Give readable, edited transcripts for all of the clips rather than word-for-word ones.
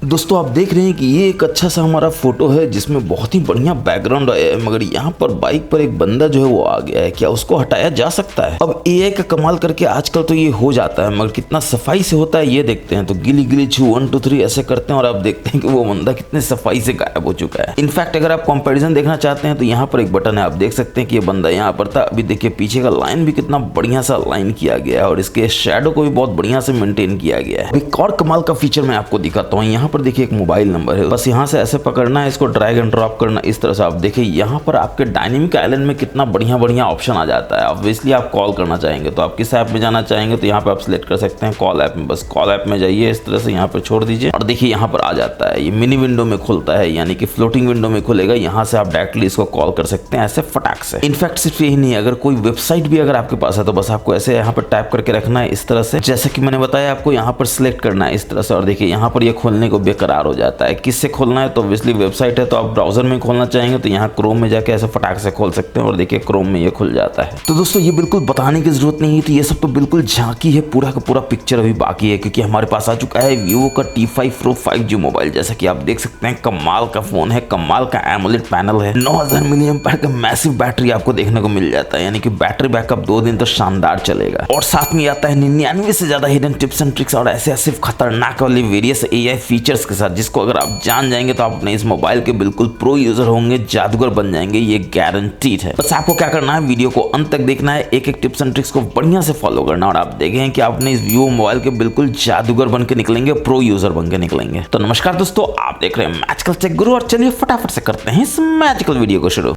दोस्तों आप देख रहे हैं कि ये एक अच्छा सा हमारा फोटो है जिसमें बहुत ही बढ़िया बैकग्राउंड आया है, मगर यहाँ पर बाइक पर एक बंदा जो है वो आ गया है। क्या उसको हटाया जा सकता है? अब एआई का कमाल करके आजकल तो ये हो जाता है, मगर कितना सफाई से होता है ये देखते हैं। तो गिली गिली छू 1 2 3 ऐसे करते हैं और आप देखते हैं कि वो बंदा कितने सफाई से गायब हो चुका है। इनफैक्ट अगर आप कंपैरिजन देखना चाहते हैं तो यहाँ पर एक बटन है, आप देख सकते हैं कि ये बंदा यहाँ पर था। अभी देखिए पीछे का लाइन भी कितना बढ़िया सा लाइन किया गया है और इसके शेडो को भी बहुत बढ़िया से मेंटेन किया गया है। एक और कमाल का फीचर मैं आपको दिखाता हूँ। यहाँ पर देखिए एक मोबाइल नंबर है, बस यहाँ से ऐसे पकड़ना है, इसको ड्रैग एंड ड्रॉप करना इस तरह से। आप देखिए यहाँ पर आपके डायनेमिक आइलैंड में कितना बढ़िया बढ़िया ऑप्शन आ जाता है। ऑब्वियसली आप कॉल करना चाहेंगे तो आप किस ऐप में जाना चाहेंगे तो यहाँ पे आप सिलेक्ट कर सकते हैं कॉल ऐप में। बस कॉल ऐप में जाइए, इस तरह से यहाँ पे छोड़ दीजिए और देखिए यहाँ पर आ जाता है। ये मिनी विंडो में खुलता है, यानी कि फ्लोटिंग विंडो में खुलेगा। यहाँ से आप डायरेक्टली इसको कॉल कर सकते हैं ऐसे फटाक से। इनफैक्ट सिर्फ यही नहीं, अगर कोई वेबसाइट भी अगर आपके पास है तो बस आपको ऐसे यहाँ पर टाइप करके रखना है इस तरह से, जैसे कि मैंने बताया आपको यहाँ पर सिलेक्ट करना है इस तरह से। और देखिए यहाँ पर ये खोलने को बेकरार हो जाता है। किससे खोलना है तो ऑब्वियसली वेबसाइट है तो आप ब्राउजर में खोलना चाहेंगे तो यहाँ क्रोम में जाके ऐसे फटाक से खोल सकते हैं और देखिए क्रोम में ये खुल जाता है। तो दोस्तों ये बिल्कुल बताने की जरूरत नहीं थी, ये सब तो बिल्कुल झांकी है, पूरा का पूरा पिक्चर अभी बाकी है क्योंकि हमारे पास आ चुका है वीवो का T5 Pro 5G मोबाइल। जैसा कि आप देख सकते हैं कमाल का फोन है, कमाल का एमोलेड पैनल है, 9000 mAh का मैसिव बैटरी आपको देखने को मिल जाता है, यानी कि बैटरी बैकअप 2 दिन तो शानदार चलेगा। और साथ में आता है 99 से ज्यादा हिडन टिप्स एंड ट्रिक्स और ऐसे ऐसे खतरनाक वाले वेरियस एआई फीचर्स के साथ, जिसको अगर आप जान जाएंगे तो आप अपने इस मोबाइल के बिल्कुल प्रो यूजर होंगे, जादूगर बन जाएंगे, ये गारंटीड है। बस आपको क्या करना है, वीडियो को अंत तक देखना है, एक एक टिप्स एंड ट्रिक्स को बढ़िया से फॉलो करना और आप देखें कि आप अपने इस वीवो मोबाइल के बिल्कुल जादूगर बन के निकलेंगे, प्रो यूजर बन के निकलेंगे। तो नमस्कार दोस्तों, आप देख रहे हैं मैजिकल टेक गुरु और चलिए फटाफट से करते हैं इस मैजिकल वीडियो को शुरू।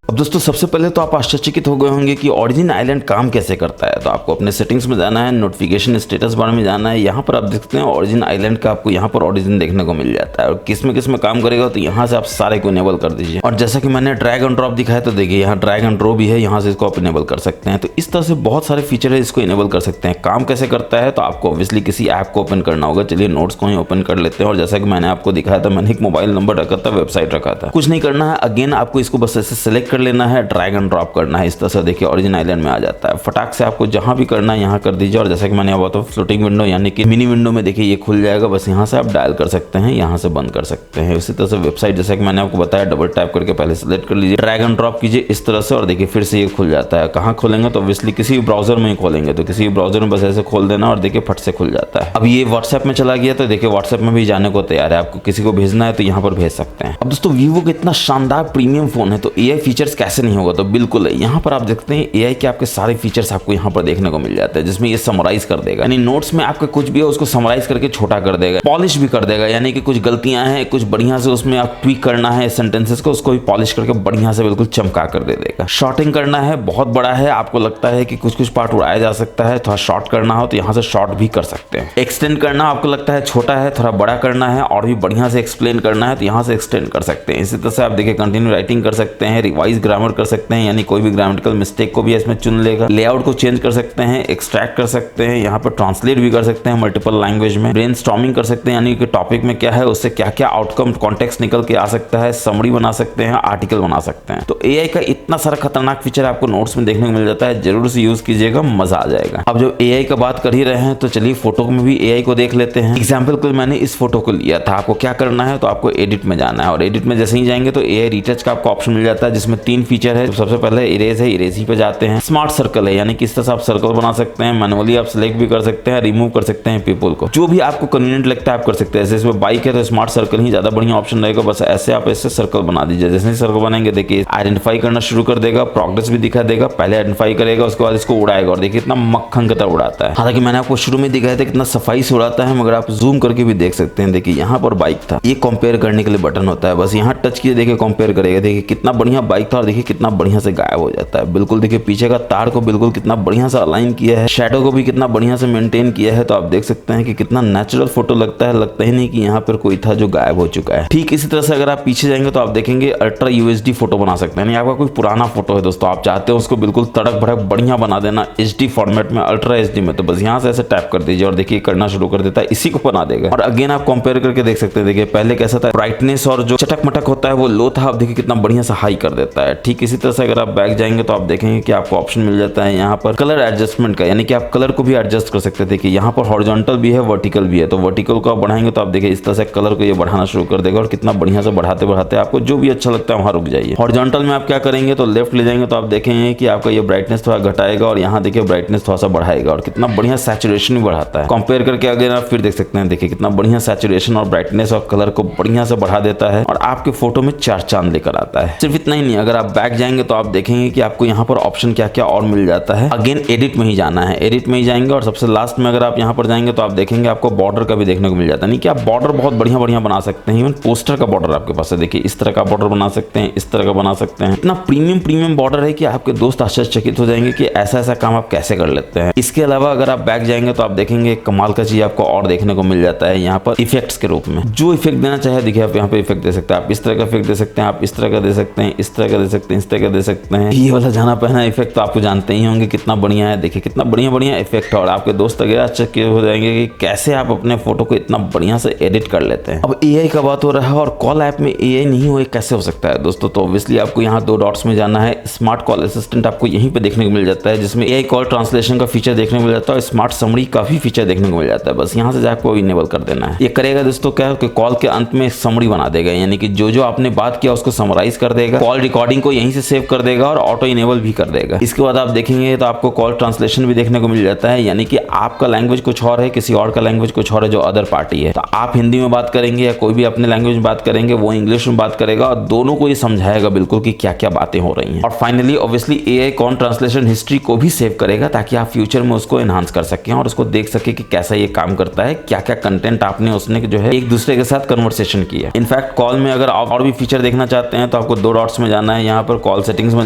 अब दोस्तों सबसे पहले तो आप आश्चर्यचकित हो गए होंगे कि ओरिजिन आइलैंड काम कैसे करता है। तो आपको अपने सेटिंग्स में जाना है, नोटिफिकेशन स्टेटस बार में जाना है। यहाँ पर आप देखते हैं ओरिजिन आइलैंड का आपको यहाँ पर ओरिजिन देखने को मिल जाता है और किस में काम करेगा तो यहाँ से आप सारे को इनेबल कर दीजिए। और जैसा कि मैंने ड्रैग एंड ड्रॉप दिखाया तो देखिए यहाँ ड्रैग एंड ड्रॉप भी है, यहाँ से इसको आप इनेबल कर सकते हैं। तो इस तरह से बहुत सारे फीचर है, इसको इनेबल कर सकते हैं। काम कैसे करता है तो आपको ऑब्वियसली किसी ऐप को ओपन करना होगा। चलिए नोट्स को ही ओपन कर लेते हैं और जैसा कि मैंने आपको दिखाया था, मैंने एक मोबाइल नंबर रखा था, वेबसाइट रखा था, कुछ नहीं करना है। अगेन आपको इसको बस ऐसे सिलेक्ट कर लेना है, ड्रैग एंड ड्रॉप करना है इस तरह से। देखिए ओरिजिन आइलैंड में आ जाता है, फटाक से आपको जहां भी करना है यहाँ कर दीजिए। और जैसा कि मैंने बताया फ्लोटिंग विंडो यानी कि मिनी विंडो में देखिए ये खुल जाएगा, बस यहाँ से आप डायल कर सकते हैं, यहाँ से बंद कर सकते हैं। इसी तरह से वेबसाइट जैसा कि मैंने आपको बताया, डबल टैप करके पहले सिलेक्ट कर लीजिए, ड्रैग एंड ड्रॉप कीजिए इस तरह से और देखिए फिर से ये खुल जाता है। कहाँ खोलेंगे तो ऑब्वियसली किसी भी ब्राउजर में ही खोलेंगे, तो किसी भी ब्राउजर में बस ऐसे खोल देना और देखिए फट से खुल जाता है। अब ये व्हाट्सएप में चला गया तो देखिए व्हाट्सएप में भी जाने को तैयार है, आपको किसी को भेजना है तो यहाँ पर भेज सकते हैं। अब दोस्तों वीवो का इतना शानदार प्रीमियम फोन है तो एआई फीचर्स कैसे नहीं होगा, तो बिल्कुल है। यहाँ पर आप देखते हैं एआई के आपके सारे फीचर्स आपको यहाँ पर देखने को मिल जाते हैं, जिसमें ये समराइज कर देगा, यानी नोट्स में आपका कुछ भी है उसको समराइज करके छोटा कर देगा, पॉलिश भी कर देगा, यानी कि कुछ गलतियां हैं कुछ बढ़िया से उसमें आप ट्वीक करना है सेंटेंसेस को, उसको भी पॉलिश करके बढ़िया से बिल्कुल चमका कर दे देगा। शॉर्टिंग करना है, बहुत बड़ा है, आपको लगता है कि कुछ पार्ट उड़ाया जा सकता है, थोड़ा शॉर्ट करना हो तो यहाँ से शॉर्ट भी कर सकते हैं। एक्सटेंड करना आपको लगता है छोटा है, थोड़ा बड़ा करना है और भी बढ़िया से एक्सप्लेन करना है तो यहाँ से एक्सटेंड कर सकते हैं। इसी तरह से आप देखिए कंटिन्यू राइटिंग कर सकते हैं, रिवाइज ग्रामर कर सकते हैं, यानी कोई भी ग्रामेटिकल मिस्टेक को भी इसमें चुन लेगा। लेआउट को चेंज कर सकते हैं, एक्सट्रैक्ट कर सकते हैं, यहाँ पर ट्रांसलेट भी कर सकते हैं मल्टीपल लैंग्वेज में, ब्रेनस्टॉर्मिंग कर सकते हैं, यानी कि टॉपिक में क्या है उससे क्या क्या आउटकम कॉन्टेक्स्ट निकल के आ सकता है, समरी बना सकते हैं, आर्टिकल बना सकते हैं। तो एआई का इतना सारा खतरनाक फीचर आपको नोट्स में देखने को मिल जाता है, जरूर से यूज कीजिएगा, मजा आ जाएगा। अब जब एआई का बात कर ही रहे हैं तो चलिए फोटो में भी एआई को देख लेते हैं। एग्जाम्पल को मैंने इस फोटो को लिया था, आपको क्या करना है तो आपको एडिट में जाना है और एडिट में जैसे ही जाएंगे तो एआई रिटच का आपको ऑप्शन मिल जाता है, जिसमें 3 फीचर है। सबसे पहले इरेज है, इरेज ही पे जाते हैं। स्मार्ट सर्कल है, यानी कि इस तरह से आप सर्कल बना सकते हैं, मैनुअली आप सिलेक्ट भी कर सकते हैं, रिमूव कर सकते हैं पीपल को, जो भी आपको कन्वीनियंट लगता है आप कर सकते हैं। जैसे इसमें बाइक है तो स्मार्ट सर्कल ही ज्यादा बढ़िया ऑप्शन रहेगा, बस ऐसे आप ऐसे सर्कल बना दीजिए। जैसे ही सर्कल बनाएंगे देखिए आइडेंटिफाई करना शुरू कर देगा, प्रोग्रेस भी दिखा देगा, पहले आइडेंटिफाई करेगा उसके बाद इसको उड़ाएगा और देखिए इतना मक्खन की तरह उड़ाता है। हालांकि मैंने आपको शुरू में दिखाया था कितना सफाई से उड़ाता है, मगर आप जूम करके भी देख सकते हैं। देखिए यहाँ पर बाइक था, ये कंपेयर करने के लिए बटन होता है, बस यहाँ टच कीजिए, देखिए कंपेयर करेगा, देखिए कितना बढ़िया बाइक था और देखिए कितना बढ़िया से गायब हो जाता है। बिल्कुल देखिए पीछे का तार को बिल्कुल कितना बढ़िया से अलाइन किया है, शेडो को भी कितना बढ़िया से मेंटेन किया है। तो आप देख सकते हैं कि कितना नेचुरल फोटो लगता है, लगता ही नहीं कि यहाँ पर कोई था जो गायब हो चुका है। ठीक इसी तरह से अगर आप पीछे जाएंगे तो आप देखेंगे अल्ट्रा यूएसडी फोटो बना सकते हैं, आपका कोई पुराना फोटो है दोस्तों, आप चाहते हो उसको बिल्कुल तड़क भड़क बढ़िया बना देना एचडी फॉर्मेट में, अल्ट्रा एचडी में, तो बस यहाँ से ऐसे टैप कर दीजिए और देखिए करना शुरू कर देता है, इसी को बना देगा। और अगेन आप कंपेयर करके देख सकते हैं, देखिए पहले कैसा था, ब्राइटनेस और जो चटक मटक होता है वो लो था, अब देखिए कितना बढ़िया सा हाई कर देता है। है। ठीक इसी तरह से अगर आप बैक जाएंगे तो आप देखेंगे कि आपको ऑप्शन मिल जाता है यहाँ पर कलर एडजस्टमेंट का, यानी कि आप कलर को भी एडजस्ट कर सकते थे कि यहाँ पर हॉरिजॉन्टल भी है, वर्टिकल भी है। तो वर्टिकल को आप बढ़ाएंगे तो आप देखिए इस तरह से कलर को ये बढ़ाना शुरू कर देगा और कितना बढ़िया से बढ़ाते बढ़ाते आपको जो भी अच्छा लगता है वहाँ रुक जाइए। हॉरिजॉन्टल में आप क्या करेंगे तो लेफ्ट ले जाएंगे तो आप देखेंगे कि आपका ये ब्राइटनेस थोड़ा घटाएगा और यहाँ देखिए ब्राइटनेस थोड़ा सा बढ़ाएगा और कितना बढ़िया सैचुरेशन भी बढ़ाता है। कंपेयर करके अगर आप फिर देख सकते हैं, देखिए कितना बढ़िया सैचुरेशन और ब्राइटनेस और कलर को बढ़िया से बढ़ा देता है और आपके फोटो में चार चांद लेकर आता है। सिर्फ इतना ही नहीं, अगर आप बैक जाएंगे तो आप देखेंगे कि आपको यहाँ पर ऑप्शन क्या क्या और मिल जाता है। अगेन एडिट में ही जाना है, एडिट में ही जाएंगे और सबसे लास्ट में अगर आप यहाँ पर जाएंगे तो आप देखेंगे आपको बॉर्डर का भी देखने को मिल जाता है। नहीं कि आप बॉर्डर बहुत बढ़िया बढ़िया बना सकते हैं। इवन पोस्टर का बॉर्डर आपके पास है, देखिए इस तरह का बॉर्डर बना सकते हैं, इस तरह का बना सकते हैं। इतना प्रीमियम बॉर्डर है कि आपके दोस्त आश्चर्यचकित हो जाएंगे कि ऐसा ऐसा काम आप कैसे कर लेते हैं। इसके अलावा अगर आप बैक जाएंगे तो आप देखेंगे कमाल का चीज आपको और देखने को मिल जाता है यहाँ पर इफेक्ट्स के रूप में। जो इफेक्ट देना चाहे देखिए आप यहाँ पे इफेक्ट दे सकते हैं। आप इस तरह का इफेक्ट दे सकते हैं, आप इस तरह का दे सकते हैं, इस तरह का दे सकते हैं, इस तरह का दे सकते हैं। ये वाला जाना पहना इफेक्ट तो आपको जानते ही होंगे कितना बढ़िया है। देखिए कितना बढ़िया इफेक्ट है और आपके दोस्त वगैरह आश्चर्यचकित हो जाएंगे कि कैसे आप अपने फोटो को इतना बढ़िया से एडिट कर लेते हैं। अब एआई का बात हो रहा है और कॉल ऐप में एआई नहीं हो कैसे हो सकता है दोस्तों? तो ऑब्वियसली आपको यहाँ दो डॉट्स में जाना है। स्मार्ट कॉल असिस्टेंट आपको यहीं पे देखने को मिल जाता है, जिसमें एआई कॉल ट्रांसलेशन का फीचर देखने को मिल जाता है और स्मार्ट समरी का भी फीचर देखने को मिल जाता है। बस यहाँ से जाकर इनेबल कर देना है। ये करेगा दोस्तों क्या कि कॉल के अंत में समरी बना देगा, यानी कि जो आपने बात किया उसको समराइज कर देगा। कॉल रिकॉर्डिंग को यहीं से सेव कर देगा और ऑटो इनेबल भी कर देगा। इसके बाद आप देखेंगे तो आपको कॉल ट्रांसलेशन भी देखने को मिल जाता है, यानी कि आपका लैंग्वेज कुछ और है, किसी और का लैंग्वेज कुछ और है जो अदर पार्टी है। तो आप हिंदी में बात करेंगे या कोई भी अपने लैंग्वेज में बात करेंगे, वो इंग्लिश में बात करेगा और दोनों को ये समझाएगा बिल्कुल कि क्या क्या बातें हो रही हैं। और finally obviously AI call translation history को भी सेव करेगा ताकि आप फ्यूचर में उसको एनहांस कर सकें और उसको देख सके कि कैसा ये काम करता है, क्या क्या कंटेंट आपने उसने जो है एक दूसरे के साथ कन्वर्सेशन किया। इनफैक्ट कॉल में अगर आप और भी फीचर देखना चाहते हैं तो आपको दो डॉट्स में जाना है, यहाँ पर कॉल सेटिंग्स में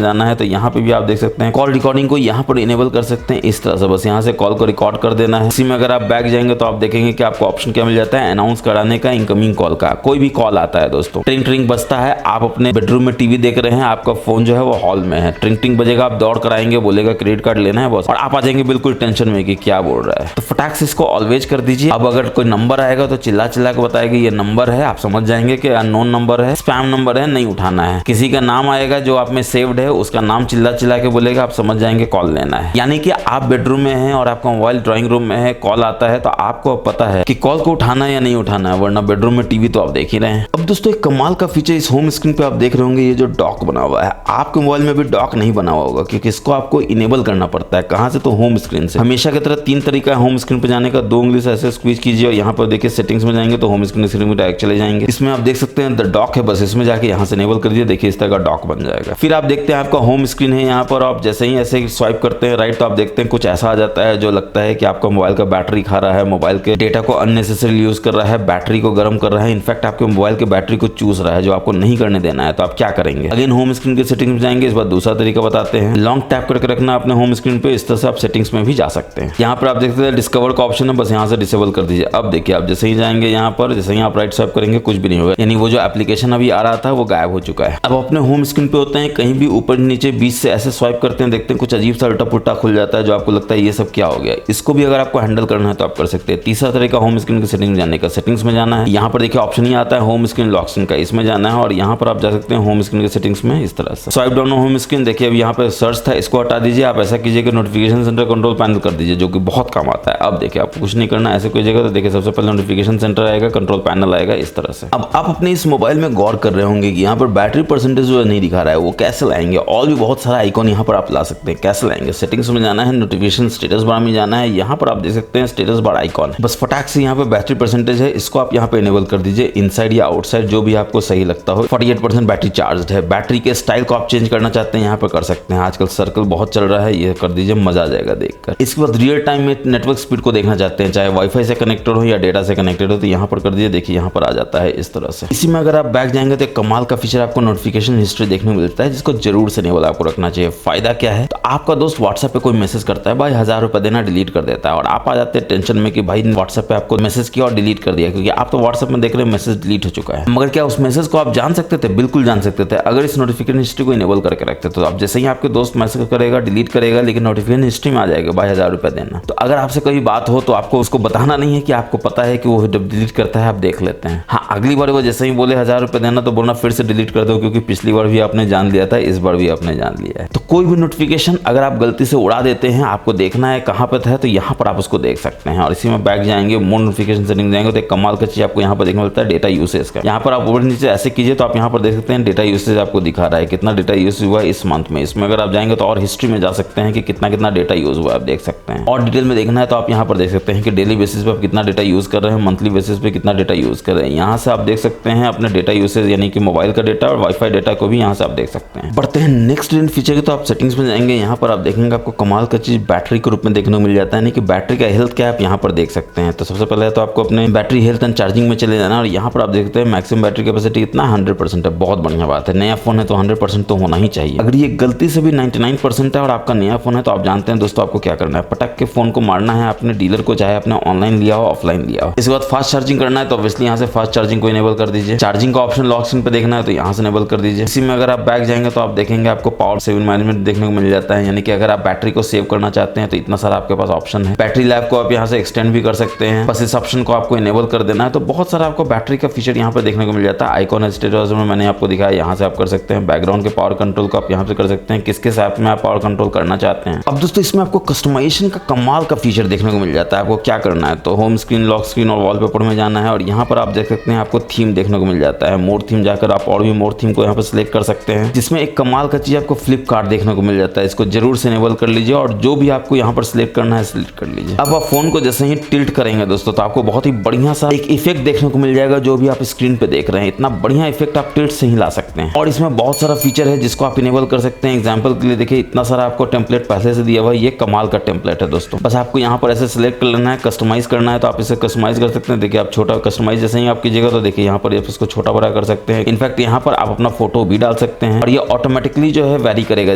जाना है। तो यहाँ पे भी आप देख सकते हैं कॉल रिकॉर्डिंग को यहाँ पर इनेबल कर सकते हैं इस तरह से। बस यहाँ से कॉल को रिकॉर्ड कर देना है। इसी में अगर आप बैक जाएंगे तो आप देखेंगे कि आपको ऑप्शन क्या मिल जाता है, अनाउंस कराने का इनकमिंग कॉल का। कोई भी कॉल आता है दोस्तों, ट्रिंग ट्रिंग बजता है, आप अपने बेडरूम में टीवी देख रहे हैं, आपका फोन जो है वो हॉल में है, ट्रिंग ट्रिंग बजेगा, आप दौड़ कर आएंगे, बोलेगा क्रेडिट कार्ड लेना है बॉस, और आप आ जाएंगे बिल्कुल टेंशन में कि क्या बोल रहा है। तो फटाक से इसको ऑलवेज कर दीजिए। अब अगर कोई नंबर आएगा तो चिल्ला चिल्ला के बताएगा ये नंबर है, आप समझ जाएंगे कि अननोन नंबर है, स्पैम नंबर है, नहीं उठाना है। किसी का नाम आएगा जो आप में सेव्ड है, उसका नाम चिल्ला चिल्ला के बोलेगा, आप समझ जाएंगे कॉल लेना है। यानी कि आप बेडरूम में हैं और आपका मोबाइल ड्राइंग रूम में है, कॉल आता है तो आपको पता है कि कॉल को उठाना है या नहीं उठाना है, वरना बेडरूम में टीवी तो आप देख ही रहे हैं। अब दोस्तों एक कमाल का फीचर इस होम स्क्रीन पे आप देख रहे होंगे, ये जो डॉक बना हुआ है, आपके मोबाइल में भी डॉक नहीं बना हुआ होगा क्योंकि इसको आपको इनेबल करना पड़ता है। कहां से? तो होम स्क्रीन से। हमेशा की तरह तीन तरीका है होम स्क्रीन पे जाने का। दो उंगली से ऐसे स्क्वीज कीजिए और यहाँ पर देखिए सेटिंग्स में जाएंगे तो होम स्क्रीन में डायरेक्ट चले जाएंगे। इसमें आप देख सकते हैं द डॉक है, बस इसमें जाके यहाँ से इनेबल कर दीजिए, देखिए इस तरह का डॉक बन जाएगा। फिर आप देखते हैं आपका होम स्क्रीन है यहाँ पर, आप जैसे ही ऐसे स्वाइप करते हैं राइट तो आप देखते हैं कुछ ऐसा आ जाता है जो लगता है कि आपका मोबाइल का बैटरी खा रहा है, मोबाइल के डेटा को अननेसेसरी यूज कर रहा है, बैटरी को गर्म कर रहा है, इनफैक्ट आपके मोबाइल के बैटरी को चूस रहा है, जो आपको नहीं करने देना है। तो आप क्या करेंगे? अगेन होम स्क्रीन की सेटिंग्स में जाएंगे। इस बार दूसरा तरीका बताते हैं, लॉन्ग टैप करके रखना अपने होम स्क्रीन पे, इस तरह से आप सेटिंग्स में भी जा सकते हैं। यहाँ पर आप देखते हैं डिस्कवर का ऑप्शन है, बस यहाँ से डिसेबल कर दीजिए। अब देखिए आप जैसे ही जाएंगे यहाँ पर, जैसे ही आप राइट स्वाइप करेंगे कुछ भी नहीं होगा, यानी वो जो एप्लीकेशन अभी आ रहा था वो गायब हो चुका है। अब अपने होम स्क्रीन पे होते हैं, कहीं भी ऊपर नीचे बीच से ऐसे स्वाइप करते हैं, देखते हैं कुछ अजीब सा उल्टा पुल्टा खुल जाता है जो आपको लगता है ये सब क्या हो गया। इसको भी अगर आपको हैंडल करना है तो आप कर सकते हैं। तीसरा तरीका होम स्क्रीन की सेटिंग में जाने का, सेटिंग्स में जाना है। यहाँ पर देखिए ऑप्शन ही आता है होम स्क्रीन लॉक स्क्रीन का, इसमें जाना है और यहाँ पर आप जा सकते हैं होम स्क्रीन के सेटिंग्स में इस तरह से। स्वाइप डाउन होम स्क्रीन, देखिए अब यहाँ पर सर्च था, इसको हटा दीजिए। आप ऐसा कीजिए कि नोटिफिकेशन सेंटर कंट्रोल पैनल कर दीजिए, जो कि बहुत काम आता है। अब देखिए आपको कुछ नहीं करना, ऐसे कोई जगह तो देखिए सबसे पहले नोटिफिकेशन सेंटर आएगा, कंट्रोल पैनल आएगा इस तरह से। अब आप अपने इस मोबाइल में गौर कर रहे होंगे कि यहाँ पर बैटरी परसेंटेज जो नहीं दिखा रहा है, वो कैसे लाएंगे? और भी बहुत सारा आइकॉन यहाँ पर आप ला सकते हैं। कैसे लाएंगे? सेटिंग्स में जाना है, नोटिफिकेशन स्टेटस बार में जाना है, यहाँ पर आप देख सकते हैं स्टेटस बार आइकॉन, बस फटाक से यहाँ पे बैटरी परसेंटेज है, इसको आप यहाँ पे इनेबल कर दीजिए, इनसाइड या आउटसाइड जो भी आपको सही लगता हो। 48% बैटरी चार्ज है। बैटरी के स्टाइल को आप चेंज करना चाहते हैं यहाँ पे कर सकते हैं, आजकल सर्कल बहुत चल रहा है, ये कर दीजिए, मजा आ जाएगा देखकर। इसके बाद रियल टाइम में नेटवर्क स्पीड को देखना चाहते हैं, चाहे वाईफाई से कनेक्टेड हो या डेटा से कनेक्टेड हो, तो यहाँ पर कर दीजिए, देखिए यहाँ पर आ जाता है इस तरह से। इसी में अगर आप बैक जाएंगे तो कमाल का फीचर आपको नोटिफिकेशन हिस्ट्री देखने को मिलता है, जिसको जरूर से इनेबल आपको रखना चाहिए। फायदा क्या है? तो आपका दोस्त व्हाट्सएप पे कोई मैसेज करता है, भाई 1000 रुपए देना, डिलीट कर देता है, और आप आ जाते हैं टेंशन में कि भाई व्हाट्सएप पे आपको मैसेज किया और डिलीट कर दिया, क्योंकि आप तो व्हाट्सएप में देख रहे हैं मैसेज डिलीट हो चुका है। मगर क्या उस मैसेज को आप जान सकते थे? बिल्कुल जान सकते थे, अगर इस नोटिफिकेशन हिस्ट्री को इनेबल करके रखते। तो आप जैसे ही आपके दोस्त मैसेज करेगा, डिलीट करेगा, लेकिन नोटिफिकेशन हिस्ट्री में आ जाएगा भाई 1000 रुपए देना। तो अगर आपसे कोई बात हो तो आपको उसको बताना नहीं है कि आपको पता है कि वो जब डिलीट करता है आप देख लेते हैं। हाँ, अगली बार वो जैसे ही बोले 1000 रुपए देना तो बोलना फिर से डिलीट कर दो, क्योंकि पिछली बार भी आप आपने जान लिया था, इस बार भी आपने जान लिया है। तो कोई भी नोटिफिकेशन अगर आप गलती से उड़ा देते हैं, आपको देखना है कहाँ पर है, तो यहाँ पर आप उसको देख सकते हैं। और इसी में बैक जाएंगे, मोर नोटिफिकेशन सेटिंग जाएंगे, तो एक कमाल का चीज आपको यहाँ पर देखने मिलता है, डेटा यूसेज का। यहाँ पर आप ऊपर नीचे ऐसे कीजिए तो आप यहाँ पर देख सकते हैं डेटा यूसेज आपको दिखा रहा है, कितना डेटा यूज हुआ है इस मंथ में। इसमें अगर आप जाएंगे तो और हिस्ट्री में जा सकते हैं कि कितना डेटा यूज हुआ है, आप देख सकते हैं। और डिटेल में देखना है तो आप यहाँ पर देख सकते हैं कि डेली बेसिस पे आप कितना डेटा यूज कर रहे हैं, मंथली बेसिस पे कितना डेटा यूज कर रहे हैं। यहाँ से आप देख सकते हैं अपने डेटा यूसेज, यानी कि मोबाइल का डेटा और वाईफाई डेटा को भी यहाँ से आप देख सकते हैं। बढ़ते हैं नेक्स्ट फीचर की, तो आप सेटिंग्स में जाएंगे, यहाँ पर आप देखेंगे आपको कमाल का चीज बैटरी के रूप में देखने को मिल जाता है, यानी कि बैटरी का हेल्थ क्या है आप यहाँ पर देख सकते हैं। तो सबसे पहले तो आपको अपने बैटरी हेल्थ एंड चार्जिंग में चले जाना, और यहाँ पर आप देखते हैं मैक्सिमम बैटरी कैपेसिटी इतना 100% है। बहुत बढ़िया बात है, नया फोन है तो 100% तो होना ही चाहिए। अगर ये गलती से भी 99% है और आपका नया फोन है तो आप जानते हैं दोस्तों आपको क्या करना है, पटक के फोन को मारना है अपने डीलर को, चाहे आपने ऑनलाइन लिया हो ऑफलाइन लिया हो। इसके बाद फास्ट चार्जिंग करना है तो ऑब्वियसली यहाँ से फास्ट चार्जिंग को इनेबल कर दीजिए। चार्जिंग का ऑप्शन लॉक स्क्रीन पे देखना है तो यहाँ से इनेबल कर दीजिए। इसी में अगर आप बैक जाएंगे तो आप देखेंगे आपको पावर सेविंग मैनेजमेंट देखने को मिल जाता है, यानी कि अगर आप बैटरी को सेव करना चाहते हैं तो इतना सारा आपके पास ऑप्शन है। बैटरी लाइफ को आप यहाँ से एक्सटेंड भी कर सकते हैं, बस इस ऑप्शन को आपको इनेबल कर देना है। तो बहुत सारा आपको बैटरी का फीचर यहाँ पर देखने को मिल जाता है। आइकॉन स्टेटस में मैंने आपको दिखाया, यहाँ से आप कर सकते हैं। बैकग्राउंड के पावर कंट्रोल को आप यहाँ से कर सकते हैं, किस ऐप में आप पावर कंट्रोल करना चाहते हैं। अब दोस्तों इसमें आपको कस्टमाइजेशन का कमाल का फीचर देखने को मिल जाता है। आपको क्या करना है तो होम स्क्रीन, लॉक स्क्रीन और वॉलपेपर में जाना है, और यहाँ पर आप देख सकते हैं आपको थीम देखने को मिल जाता है। मोर थीम जाकर आप और भी मोर थीम को यहाँ पर सिलेक्ट कर सकते हैं, जिसमें एक कमाल का चीज आपको फ्लिप कार्ड देखने को मिल जाता है। इसको जरूर से इनेबल कर लीजिए, और जो भी आपको यहाँ पर सिलेक्ट करना है सिलेक्ट कर लीजिए। अब आप फोन को जैसे ही टिल्ट करेंगे दोस्तों तो आपको बहुत ही बढ़िया सा एक इफेक्ट देखने को मिल जाएगा, जो भी आप स्क्रीन पे देख रहे हैं। इतना बढ़िया इफेक्ट आप टिल्ट से ही ला सकते हैं, और इसमें बहुत सारा फीचर है जिसको आप इनेबल कर सकते हैं। एग्जाम्पल के लिए देखिए, इतना सारा आपको टेम्पलेट पहले से दिया हुआ है, ये कमाल का टेम्पलेट है दोस्तों। बस आपको यहाँ पर ऐसे सिलेक्ट कर लेना है, कस्टमाइज करना है तो आप इसे कस्टमाइज कर सकते हैं। देखिए आप छोटा कस्टमाइज जैसे ही आप कीजिएगा तो देखिए यहाँ पर इसको छोटा बड़ा कर सकते हैं। इनफैक्ट यहाँ पर आप अपना फोटो भी डाल सकते हैं, और ये ऑटोमेटिकली जो है वेरी करेगा।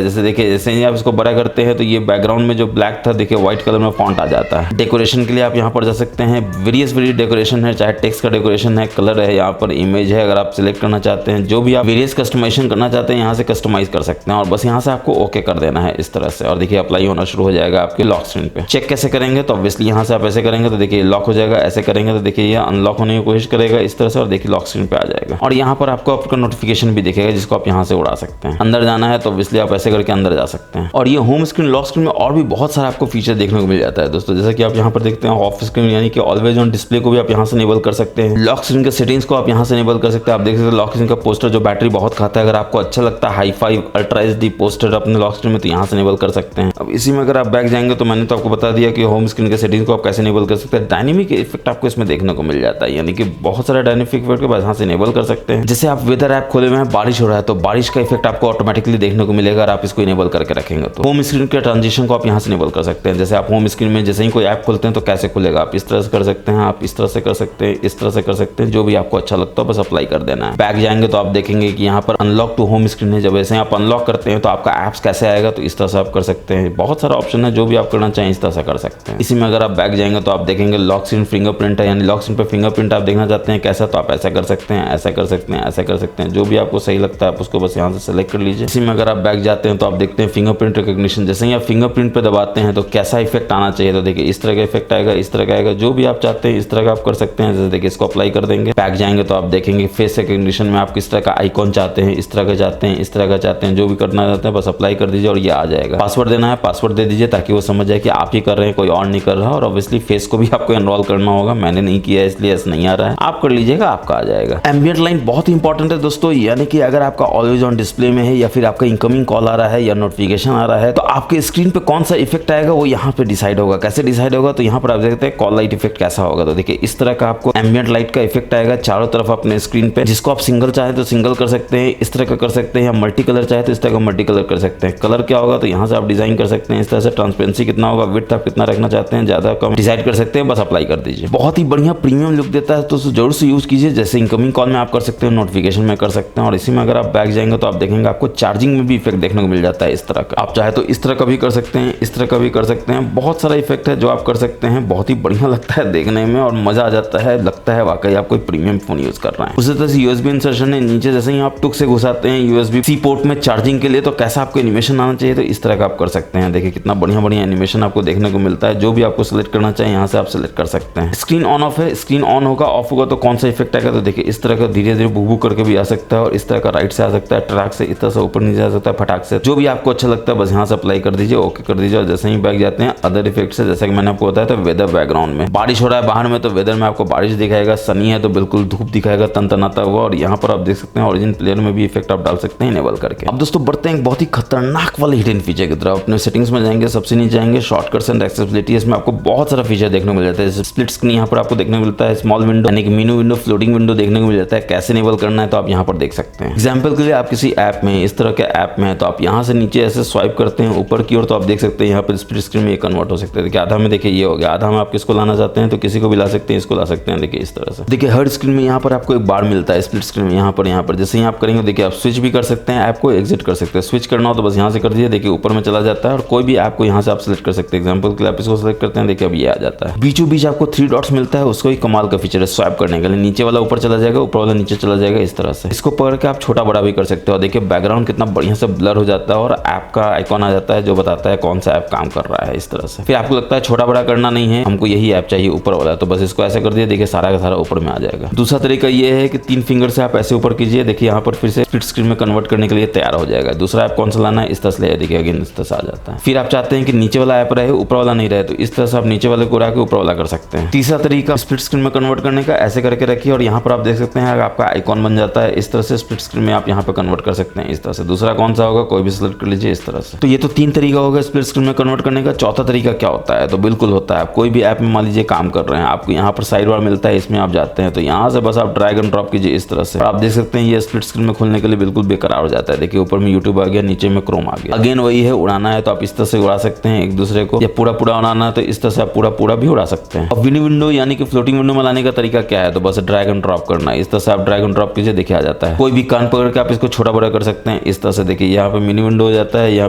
जैसे देखिए जैसे ही आप इसको बड़ा करते हैं तो ये बैकग्राउंड में जो ब्लैक था देखिए व्हाइट कलर में फॉन्ट आ जाता है। डेकोरेशन के लिए आप यहाँ पर जा सकते हैं, वेरियस डेकोरेशन है, चाहे टेक्स्ट का डेकोरेशन है, कलर है, यहाँ पर इमेज है। अगर आप सिलेक्ट करना चाहते हैं, जो भी आप वेरियस कस्टमाइजेशन करना चाहते हैं यहाँ से कस्टमाइज कर सकते हैं, और बस यहाँ से आपको ओके कर देना है इस तरह से। और देखिए अप्लाई होना शुरू हो जाएगा आपके लॉक स्क्रीन पे। चेक कैसे करेंगे तो ऑब्वियसली यहाँ से आप ऐसे करेंगे तो देखिए लॉक हो जाएगा, ऐसे करेंगे तो देखिए ये अनलॉक होने की कोशिश करेगा इस तरह से, और देखिए लॉक स्क्रीन पे आ जाएगा। और यहाँ पर आपको आपका नोटिफिकेशन भी दिखेगा, जिसको आप यहाँ से उड़ा सकते हैं। अंदर जाना है तो ऑब्वियसली आप ऐसे करके अंदर जा सकते हैं। और ये होम स्क्रीन, लॉक स्क्रीन में और भी बहुत सारा आपको फीचर देखने को मिल जाता है दोस्तों। जैसा कि आप यहाँ पर देखते हैं ऑफ स्क्रीन, यानी कि ऑलवेज ऑन डिस्प्ले को भी आप यहाँ से इनेबल कर सकते हैं। लॉक स्क्रीन के सेटिंग्स को आप यहाँ से इनेबल कर सकते हैं। आप देख सकते हैं लॉक स्क्रीन का पोस्टर जो बैटरी बहुत खाता है, अगर आपको अच्छा लगता है hi fi ultra HD poster अपने लॉक स्क्रीन में तो यहाँ से इनेबल कर सकते हैं। अब इसी में अगर आप बैक जाएंगे तो मैंने तो आपको बता दिया कि होम स्क्रीन के सेटिंग्स को आप कैसे इनेबल कर सकते हैं। डायनेमिक इफेक्ट आपको इसमें देखने को मिल जाता है, यानी कि बहुत सारा डायनेमिक इफेक्ट को यहाँ से इनेबल कर सकते हैं। जैसे आप वेदर ऐप खोले हुए हैं, बारिश हो रहा है तो बारिश का इफेक्ट आपको ऑटोमेटिकली देखने को मिलेगा अगर आप इसको इनेबल करके रखेंगे तो। होम स्क्रीन के ट्रांजिशन को आप यहाँ से इनेबल कर सकते हैं। जैसे आप होम स्क्रीन में जैसे ही कोई ऐप खोलते हैं तो कैसे खुलेगा, आप इस तरह से कर सकते हैं, आप इस तरह से कर सकते हैं, इस तरह से कर सकते हैं, जो भी आपको अच्छा लगता है बस अप्लाई कर देना है। बैक जाएंगे तो आप देखेंगे कि यहाँ पर अनलॉक टू होम स्क्रीन है। जब ऐसे आप अनलॉक करते हैं तो आपका ऐप्स कैसे आएगा तो इस तरह से आप कर सकते हैं। बहुत सारा ऑप्शन है, जो भी आप करना चाहें इस तरह से कर सकते हैं। इसी में अगर आप बैक जाएंगे तो आप देखेंगे लॉक स्क्रीन फिंगरप्रिंट है, यानी लॉक स्क्रीन पे फिंगरप्रिंट आप देखना चाहते हैं कैसा, तो आप ऐसा कर सकते हैं, ऐसा कर सकते हैं, ऐसा कर सकते हैं, जो भी आपको सही लगता है आप उसको बस यहाँ से सेलेक्ट कर लीजिए। इसी में अगर आप बैक जाते हैं तो आप देखते हैं फिंगरप्रिंट रिकॉग्निशन। जैसे ही आप फिंगरप्रिंट पे दबाते हैं तो कैसा इफेक्ट आना चाहिए, तो देखिए इस तरह का इफेक्ट आएगा, इस तरह का आएगा, जो भी आप चाहते हैं इस तरह का आप कर सकते हैं। जैसे देखिए इसको अप्लाई कर देंगे। बैक जाएंगे तो आप देखेंगे फेस रिकॉग्निशन में आप किस तरह का आइकॉन चाहते हैं, इस तरह का चाहते हैं, इस तरह का चाहते हैं, जो भी करना चाहते हैं बस अप्लाई कर दीजिए और ये आ जाएगा। पासवर्ड देना है, पासवर्ड दे दीजिए ताकि वो समझ जाए कि आप ही कर रहे हैं, कोई और नहीं कर रहा। और ऑब्वियसली फेस को भी आपको एनरोल करना होगा, मैंने नहीं किया इसलिए ऐसा नहीं आ रहा है, आप कर लीजिएगा, आपका आ जाएगा। एम्बिएंट लाइट बहुत ही इंपॉर्टेंट है दोस्तों, यानी कि अगर आपका ऑलवेज ऑन डिस्प्ले में है या फिर आपका इनकमिंग कॉल आ रहा है या नोटिफिकेशन आ रहा है तो आपके स्क्रीन पे कौन सा इफेक्ट आएगा वो यहाँ पे डिसाइड होगा। कैसे डिसाइड होगा तो यहाँ पर आप देखते हैं कॉल लाइट इफेक्ट कैसा होगा। तो देखिए इस तरह का आपको एम्बिएंट लाइट का इफेक्ट आएगा चारों तरफ अपने स्क्रीन पे, जिसको आप सिंगल चाहे तो सिंगल कर सकते हैं, इस तरह का कर सकते हैं, या मल्टी कलर चाहे तो इस तरह का मल्टी कलर कर सकते हैं। कलर क्या होगा तो यहाँ से आप डिजाइन कर सकते हैं इस तरह से। ट्रांसपेरेंसी कितना होगा, विड्थ आप कितना रखना चाहते हैं, ज्यादा कम डिसाइड कर सकते हैं, बस अप्लाई कर दीजिए। बहुत ही बढ़िया प्रीमियम लुक देता है तो जरूर से यूज कीजिए। जैसे इनकमिंग कॉल में आप कर सकते हैं, नोटिफिकेशन में कर सकते हैं। और इसी में अगर आप बैक जाएंगे तो आप देखेंगे आपको चार्जिंग में भी इफेक्ट देखने को मिल जाता है इस तरह का। आप चाहे तो इस तरह का भी कर सकते हैं, इस तरह का भी कर सकते हैं। बहुत सारा इफेक्ट है जो आप कर सकते हैं, बहुत ही बढ़िया लगता है देखने में और मजा आ जाता है, लगता है वाकई आप कोई प्रीमियम फोन यूज कर रहे हैं। उसी तरह से यूएसबी इंसर्शन है नीचे, जैसे ही आप टुक से घुसाते हैं यूएसबी सी पोर्ट में चार्जिंग के लिए तो कैसा आपको एनिमेशन आना चाहिए तो इस तरह का आप कर सकते हैं। देखिए कितना बढ़िया बढ़िया एनिमेशन आपको देखने को मिलता है। जो भी आपको सिलेक्ट करना चाहिए यहाँ से आप सिलेक्ट कर सकते हैं। स्क्रीन ऑन ऑफ है, स्क्रीन ऑन होगा ऑफ होगा तो कौन सा इफेक्ट आएगा तो देखिए इस तरह का धीरे धीरे बुक बुक करके भी आ सकता है और इस तरह का राइट से आ सकता सकता है, ट्रैक से इस तरह से ऊपर नीचे जा सकता है, फटाक से जो भी आपको अच्छा लगता है बस यहाँ से अप्लाई कर दीजिए, ओके कर दीजिए। और जैसे ही बैक जाते हैं अदर इफेक्ट से, जैसा कि मैंने आपको बताया, तो वेदर बैकग्राउंड में बारिश हो रहा है बाहर में, तो वेदर में आपको बारिश दिखाएगा, सनी है तो बिल्कुल धूप दिखाएगा तनतनाता हुआ। और यहाँ पर आप देख सकते हैं ओरिजिन प्लेयर में भी इफेक्ट आप डाल सकते हैं इनेबल करके। अब दोस्तों बढ़ते हैं बहुत ही खतरनाक वाले हिडन फीचर की तरफ। अपने सेटिंग्स में जाएंगे, सबसे नीचे जाएंगे, शॉर्टकट्स एंड एक्सेसिबिलिटी। इसमें आपको बहुत सारा फीचर देखने को मिल जाता है। स्प्लिट स्क्रीन यहाँ पर आपको देखने को मिलता है, स्मॉल विंडो यानी कि मेनू विंडो, फ्लोटिंग विंडो देखने को मिल जाता है। कैसे इनेबल करना है तो आप यहाँ पर देख सकते हैं। एग्जाम्पल के लिए आप किसी ऐप में, इस तरह के ऐप में है, तो आप यहाँ से नीचे ऐसे स्वाइप करते हैं ऊपर की ओर, तो आप देख सकते हैं यहाँ पर स्प्लिट स्क्रीन में ये कन्वर्ट हो सकता है। देखिए आधा में देखिए ये हो गया, आधा में आप किसको लाना चाहते हैं तो किसी को भी ला सकते हैं, इसको ला सकते हैं। देखिए इस तरह से, देखिए हर स्क्रीन में यहाँ पर आपको एक बार मिलता है स्प्लिट स्क्रीन में, यहाँ पर जैसे ही आप करेंगे देखिए आप स्विच भी कर सकते हैं, ऐप को एग्जिट कर सकते हैं। स्विच करना हो तो बस यहाँ से कर दीजिए, देखिए ऊपर में चला जाता है। और कोई भी ऐप को यहाँ से आप सिलेक्ट कर सकते हैं। एग्जाम्पल के लिए आप इसको सिलेक्ट करते हैं, देखिए अब ये आ जाता है। बीचों बीच आपको 3 डॉट्स मिलता है, उसको ही कमाल का फीचर है स्वाइप करने के लिए। नीचे वाला ऊपर चला जाएगा, ऊपर वाला नीचे चला जाएगा, इस तरह से। इसको पकड़ के आप छोटा बड़ा भी कर सकते हो। देखिए बैकग्राउंड कितना बढ़िया से ब्लर हो जाता है और ऐप का आइकॉन आ जाता है जो बताता है कौन सा ऐप काम कर रहा है, इस तरह से। फिर आपको लगता है छोटा बड़ा करना नहीं है, हमको यही ऐप चाहिए ऊपर वाला, तो बस इसको ऐसे कर दिए, देखिए सारा का सारा ऊपर में आ जाएगा। दूसरा तरीका ये है कि 3 फिंगर से आप ऐसे ऊपर कीजिए, देखिए यहाँ पर फिर से स्प्लिट स्क्रीन में कन्वर्ट करने के लिए तैयार हो जाएगा। दूसरा ऐप कौन सा लाना है, इस तरह से देखिए अगेन इस तरह से आ जाता है। फिर आप चाहते हैं कि नीचे वाला ऐप रहे ऊपर वाला नहीं रहे, तो इस तरह से आप नीचे वाले को रख के ऊपर वाला कर सकते हैं। तीसरा तरीका स्प्लिट स्क्रीन में कन्वर्ट करने का, ऐसे करके रखिए और यहाँ पर आप देख सकते हैं आपका आइकॉन बन जाता है। इस तरह से स्प्लिट स्क्रीन में आप यहाँ पे कन्वर्ट कर सकते हैं, इस तरह से। दूसरा कौन सा होगा, कोई भी सिलेक्ट कर लीजिए, इस तरह से। तो ये तो 3 तरीका होगा स्प्लिट स्क्रीन में कन्वर्ट करने का। चौथा तरीका क्या होता है, तो बिल्कुल होता है, आप कोई भी ऐप में मान लीजिए काम कर रहे हैं, आपको यहाँ पर साइड बार मिलता है, इसमें आप जाते हैं तो यहाँ से बस आप ड्रैग एंड ड्रॉप कीजिए इस तरह से। आप देख सकते हैं ये स्प्लिट स्क्रीन में खोलने के लिए बिल्कुल बेकरार हो जाता है। देखिए ऊपर में यूट्यूब आ गया, नीचे में क्रोम आ गया। अगेन वही है, उड़ाना है तो आप इस तरह से उड़ा सकते हैं एक दूसरे को, या पूरा उड़ाना है तो इस तरह से आप पूरा भी उड़ा सकते हैं। अब मिनी विंडो यानी कि फ्लोटिंग विंडो में लाने का तरीका क्या है, तो बस ड्रैग एंड ड्रॉप करना है। इस तरह से आप ड्रैग एंड ड्रॉप कीजिए, देखिए आ जाता है। कोई भी कान पकड़ के आप इसको छोटा बड़ा कर सकते हैं, इस तरह से। देखिए यहाँ पे मिनी विंडो हो जाता है, यहाँ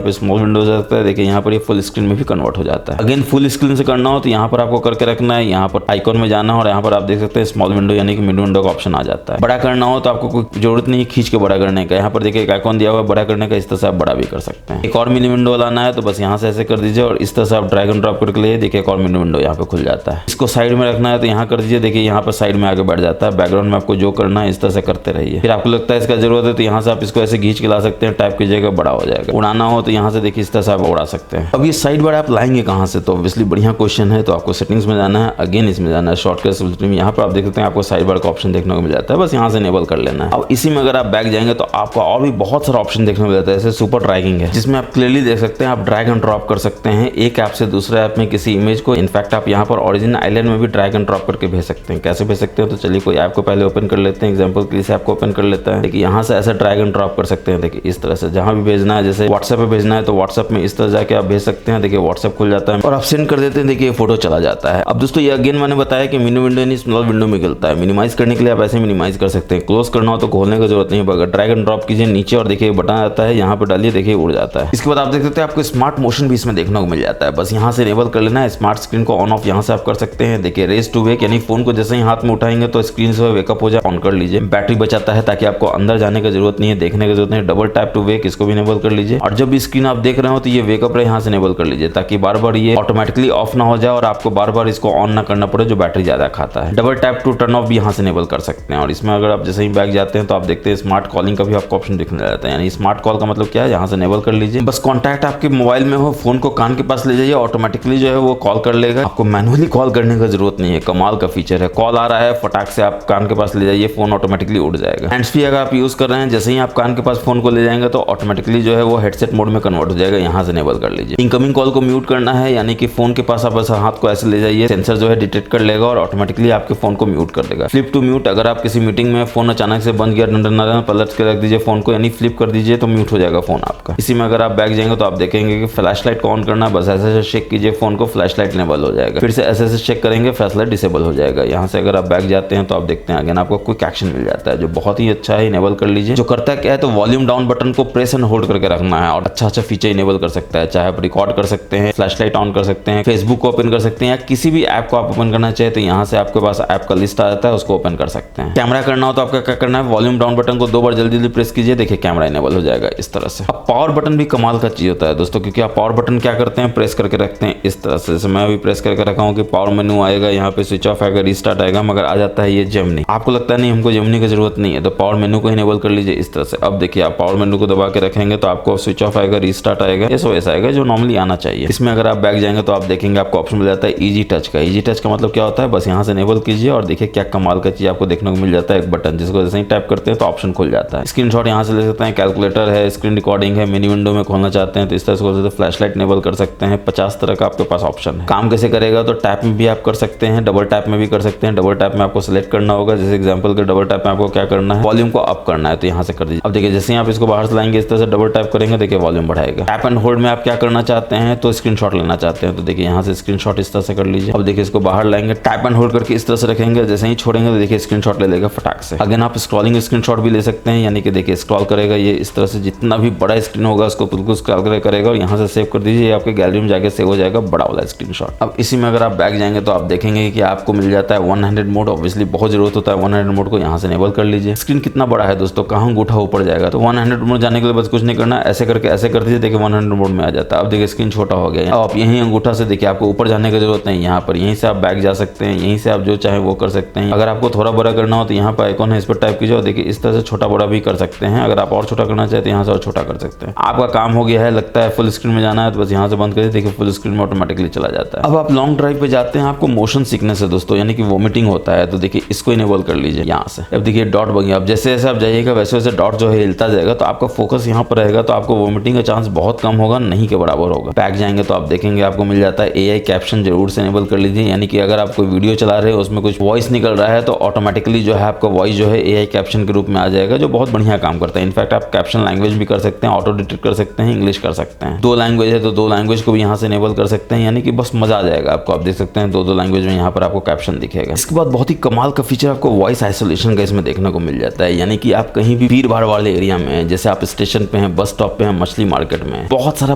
पे स्मॉल विंडो हो जाता है। देखिए यहाँ पर ये फुल स्क्रीन में भी कन्वर्ट हो जाता है। अगेन फुल स्क्रीन से करना हो तो यहाँ पर आपको करके रखना है, यहाँ पर आइकॉन में जाना और यहाँ पर आप देख सकते हैं स्मॉल विंडो यानी कि मिनी विंडो का ऑप्शन आ जाता है। बड़ा करना हो तो आपको कोई जरूरत नहीं खींच के बड़ा करने का, यहाँ पर देखिए एक आइकॉन दिया हुआ है बड़ा करने का, इस तरह से आप बड़ा भी कर सकते हैं। एक और मिनी विंडो लाना है तो बस यहाँ से ऐसे कर दीजिए और इस तरह से आप ड्रैग एंड ड्रॉप करके लिए, देखिए एक और मिनी विंडो यहाँ पे खुल जाता है। इसको साइड में रखना है तो यहाँ कर दीजिए, देखिए यहाँ पर साइड में आगे बढ़ जाता है। बैकग्राउंड में आपको जो करना है इस तरह से करते रहिए। फिर आपको लगता है इसका जरूरत है तो यहाँ से आप इसको ऐसे खींच के ला सकते हैं, टाइप कीजिएगा बड़ा हो जाएगा। उड़ाना हो तो यहाँ से देखिए इस तरह से आप उड़ा सकते हैं। अब ये साइड बार आप लाएंगे कहाँ से, तो ऑब्वियसली बढ़िया क्वेश्चन है। तो आपको सेटिंग्स में जाना है, अगेन इसमें जाना है शॉर्टकट में, यहाँ पर आप देख सकते हैं आपको साइड बार का ऑप्शन देखने को मिल जाता है, बस यहाँ से इनेबल कर लेना है। अब इसी में अगर आप बैक जाएंगे तो आपको और भी बहुत सारा ऑप्शन देखने को मिल जाता है। जैसे सुपर ड्रैगिंग है, जिसमें आप क्लियरली देख सकते हैं आप ड्रैग एंड ड्रॉप कर सकते हैं एक ऐप से दूसरे ऐप में किसी इमेज को। इनफैक्ट आप यहाँ पर ओरिजिन आइलैंड में भी ड्रैग एंड ड्रॉप करके भेज सकते हैं। कैसे भेज सकते हैं, तो चलिए कोई ऐप को पहले ओपन कर लेते हैं। एग्जाम्पल के लिए इस ऐप को ओपन कर लेता है। देखिए यहाँ से ऐसे ड्रैग एंड ड्रॉप कर सकते हैं। देखिए इस तरह से जहाँ भी भेजना है, जैसे व्हाट्सएप पे भेजना है तो व्हाट्सएप में इस तरह जाके आप भेज सकते हैं। देखिए व्हाट्सएप खुल जाता है और आप सेंड कर देते हैं, देखिए फोटो चला जाता है। अब दोस्तों ये अगेन मैंने बताया कि मिनी विंडो यानी स्मॉल विंडो में मिलता है। मिनिमाइज करने के लिए आप ऐसे मिनिमाइज कर सकते हैं। क्लोज करना हो तो खोलने की जरूरत नहीं पड़ेगा, ड्रैग एंड ड्रॉप कीजिए नीचे और देखिए बटन आता है, यहाँ पर डालिए, देखिए उड़ जाता है। इसके बाद आप देख सकते हैं आपको स्मार्ट मोशन भी इसमें देखने को मिल जाता है। बस यहाँ से इनेबल कर लेना है। स्मार्ट स्क्रीन को ऑन ऑफ यहाँ से आप कर सकते हैं। देखिए रेज टू वेक यानी फोन को जैसे ही हाथ में उठाएंगे तो स्क्रीन से वेकअप हो जाए, ऑन कर लीजिए। बैटरी बचाता है ताकि आपको अंदर जाने की जरूरत नहीं है, देखने की जरूरत नहीं है। डबल टैप टू वेक, इसको भी इनेबल कर लीजिए। और जब भी स्क्रीन आप देख रहे हो तो ये वेकअप रहे, यहाँ से इनेबल कर लीजिए ताकि बार बार ये ऑटोमेटिकली ऑफ ना हो जाए और आपको बार बार इसको ऑन ना करना पड़े जो बैटरी ज्यादा खाता है। Double tap to turn off भी यहाँ से इनेबल कर सकते हैं। और इसमें अगर आप जैसे ही बैक जाते हैं तो आप देखते हैं स्मार्ट कॉलिंग का भी आपको ऑप्शन दिखने जाता है। यानी स्मार्ट कॉल का मतलब क्या है, यहाँ से इनेबल कर लीजिए। बस कॉन्टैक्ट आपके मोबाइल में हो, फोन को कान के पास ले जाइए, ऑटोमेटिकली जो है वो कॉल कर लेगा। आपको मैनुअली कॉल करने की जरूरत नहीं है। कमाल का फीचर है। कॉल आ रहा है, फटाक से आप कान के पास ले जाइए, फोन ऑटोमेटिकली उड़ जाएगा। हैंड्स फ्री अगर आप यूज कर रहे हैं, जैसे ही आप कान के पास फोन को ले जाएंगे तो ऑटोमेटिकली जो है वो हेडसेट मोड में कन्वर्ट हो जाएगा। यहाँ से इनेबल कर लीजिए। इनकमिंग कॉल को म्यूट करना है, यानी कि फोन के पास आप बस हाथ को ऐसे ले जाइए, सेंसर जो है डिटेक्ट कर लेगा और ऑटोमेटिकली आपके फोन को म्यूट कर देगा। फ्लिप टू म्यूट, अगर आप किसी मीटिंग में फोन अचानक से बंद गया, पलट के रख दीजिए फोन को, यानी फ्लिप कर दीजिए तो म्यूट हो जाएगा फोन आपका। इसी में अगर आप बैक जाएंगे तो आप देखेंगे कि फ्लैश लाइट को ऑन करना है, बस ऐसे चेक कीजिए फोन को, फ्लैश लाइट इनेबल हो जाएगा। फिर से ऐसे चेक करेंगे, फ्लैश लाइट डिसेबल हो जाएगा। यहाँ से अगर आप बैक जाते हैं तो आप देखते हैं अगेन आपको क्विक एक्शन मिल जाता है जो बहुत ही अच्छा है। इनेबल कर लीजिए। जो करता है क्या है, तो वॉल्यूम डाउन बटन को प्रेस एंड होल्ड करके रखना है और अच्छा फीचर इनेबल कर सकता है। चाहे आप रिकॉर्ड कर सकते हैं, फ्लैश लाइट ऑन कर सकते हैं, फेसबुक को ओपन कर सकते हैं, या किसी भी ऐप को आप ओपन करना चाहे तो यहाँ से आपके पास ऐप का लिस्ट आ जाता है, उसको ओपन कर सकते हैं। कैमरा करना हो तो आपका क्या करना है, वॉल्यूम डाउन बटन को 2 बार जल्दी प्रेस कीजिए, देखिए कैमरा इनेबल हो जाएगा इस तरह से। अब पावर बटन भी कमाल का चीज होता है दोस्तों, क्योंकि आप पावर बटन क्या करते हैं, प्रेस करके रखते हैं इस तरह से। जैसे मैं अभी प्रेस करके रखा हूँ कि पावर मेनू आएगा, यहाँ पे स्विच ऑफ आएगा, रिस्टार्ट आएगा, मगर आ जाता है ये जेमिनी। आपको लगता है नहीं हमको जेमिनी की जरूरत नहीं है, तो पावर मेनू को इनेबल कर लीजिए इस तरह से। अब देखिए आप पावर मेनू को दबा के रखेंगे तो आपको स्विच ऑफ आएगा, रीस्टार्ट आएगा, SOS आएगा जो नॉर्मली आना चाहिए। इसमें अगर आप बैक जाएंगे तो आप देखेंगे आपको ऑप्शन मिल जाता है इजी टच का। इजी टच का मतलब क्या होता है, बस यहाँ से इनेबल कीजिए और देखिए क्या कमाल का चीज आपको देखने को मिल जाता है, एक बटन जिसको जैसे ही टैप करते हैं तो ऑप्शन खुल जाता है। स्क्रीनशॉट यहाँ से ले सकते हैं, कैलकुलेटर है, स्क्रीन रिकॉर्डिंग है, मिनी विंडो में खोलना चाहते हैं तो इस तरह से खोल सकते हैं, फ्लैशलाइट इनेबल कर सकते हैं, 50 तरह का आपके पास ऑप्शन है। काम कैसे करेगा तो टैप में भी आप कर सकते हैं, डबल टैप में भी कर सकते हैं। डबल टैप में आपको सिलेक्ट करना होगा, जैसे एग्जांपल के डबल टैप में आपको क्या करना है, वॉल्यूम को अप करना है तो यहाँ से कर दीजिए। अब देखिए जैसे ही आप इसको बाहर से लाएंगे इस तरह से डबल टैप करेंगे, देखिए वॉल्यूम बढ़ाएगा। टैप एंड होल्ड में आप क्या करना चाहते हैं तो स्क्रीनशॉट लेना चाहते हैं तो देखिए यहाँ से स्क्रीनशॉट इस तरह से कर लीजिए। अब देखिए इसको बाहर लाएंगे, टैप एंड होल्ड करके इस तरह से रखेंगे, जैसे ही छोड़ेंगे तो देखिए स्क्रीनशॉट ले लेगा फटाक से। अगेन आप स्क्रॉलिंग स्क्रीनशॉट भी ले सकते हैं, यानी कि देखिए स्क्रॉल करेगा ये इस तरह से, जितना भी बड़ा स्क्रीन होगा उसको बिल्कुल स्क्रॉल करेगा और यहाँ से सेव कर दीजिए, आपके गैलरी में जाके सेव हो जाएगा बड़ा वाला स्क्रीनशॉट। अब इसी में अगर आप बैक जाएंगे तो आप देखेंगे कि आपको मिल जाता है 100 मोड। ऑब्वियसली बहुत जरूरत होता है 100 मोड को, यहाँ से इनेबल कर लीजिए। स्क्रीन कितना बड़ा है दोस्तों, कहाँ अंगूठा ऊपर जाएगा, तो 100 मोड जाने के लिए बस कुछ नहीं करना, ऐसे करके ऐसे कर दीजिए, देखिए 100 मोड में आ जाता है। अब देखिए स्क्रीन छोटा हो गया। अब आप यहीं अंगूठा से देखिए आपको ऊपर जाने की जरूरत नहीं, यहाँ पर यहीं से आप बैक जा सकते हैं, यहीं से आप जो चाहे वो कर सकते हैं। अगर आपको थोड़ा बड़ा करना हो तो यहाँ पर आइकॉन है, इस पर टाइप कीजिए और देखिए इस तरह से छोटा बड़ा भी कर सकते हैं। अगर आप और छोटा करना चाहते हैं यहाँ से और छोटा कर सकते हैं। आपका काम हो गया है, लगता है फुल स्क्रीन में जाना है तो बस यहाँ से बंद करिए, देखिए फुल स्क्रीन में ऑटोमेटिकली चला जाता है। अब आप लॉन्ग ड्राइव पे जाते हैं, आपको मोशन सिकनेस है दोस्तों, यानी कि वोमिटिंग होता है तो देखिए इसको इनेबल कर लीजिए यहाँ से। अब देखिए डॉट बन गया। अब जैसे जैसे आप जाइएगा वैसे वैसे डॉट जो है हिलता जाएगा तो आपका फोकस यहाँ पर रहेगा, तो आपको वोमिटिंग का चांस बहुत कम होगा, नहीं के बराबर होगा। बैक जाएंगे तो आप देखेंगे आपको मिल जाता है AI कैप्शन, जरूर से इनेबल कर लीजिए, यानी कि अगर आप कोई वीडियो चला रहे हो उसमें कुछ वॉइस निकल रहा है तो ऑटोमेटिकली जो है आपका वॉइस जो है AI कैप्शन के रूप में आ जाएगा, जो बहुत बढ़िया काम करता है। इनफैक्ट आप कैप्शन लैंग्वेज भी कर सकते हैं, ऑटो डिटेक्ट कर सकते हैं, इंग्लिश कर सकते हैं। 2 लैंग्वेज है तो 2 लैंग्वेज को भी यहाँ से इनेबल कर सकते हैं, यानी कि बस मजा आ जाएगा आपको। आप देख सकते हैं 2 लैंग्वेज में यहाँ पर आपको कैप्शन दिखेगा। इसके बाद बहुत ही कमाल का फीचर आपको वॉइस आइसोलेशन का इसमें देखने को मिल जाता है, यानी कि आप कहीं भी भीड़ भाड़ वाले एरिया में, जैसे आप स्टेशन पे हैं, बस स्टॉप पे हैं, मछली मार्केट में, बहुत सारा